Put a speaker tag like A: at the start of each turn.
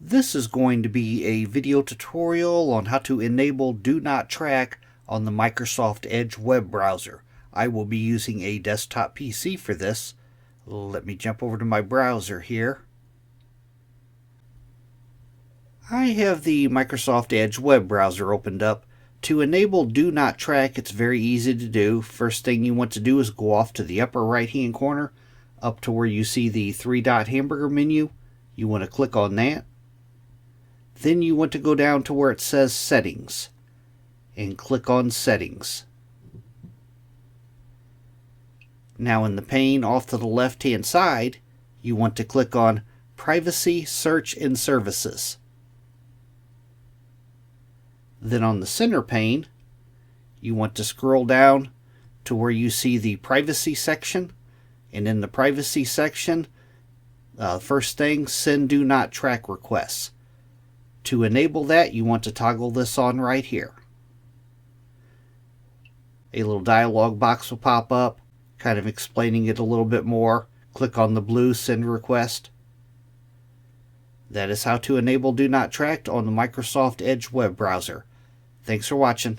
A: This is going to be a video tutorial on how to enable Do Not Track on the Microsoft Edge web browser. I will be using a desktop PC for this. Let me jump over to my browser here. I have the Microsoft Edge web browser opened up. To enable Do Not Track, it's very easy to do. First thing you want to do is go off to the upper right hand corner up to where you see the 3-dot hamburger menu. You want to click on that. Then you want to go down to where it says Settings and click on Settings. Now in the pane off to the left hand side, you want to click on Privacy, Search and Services. Then on the center pane, you want to scroll down to where you see the Privacy section. And in the Privacy section, first thing, Send Do Not Track Requests. To enable that, you want to toggle this on right here. A little dialog box will pop up, kind of explaining it a little bit more. Click on the blue Send Request. That is how to enable Do Not Track on the Microsoft Edge web browser. Thanks for watching.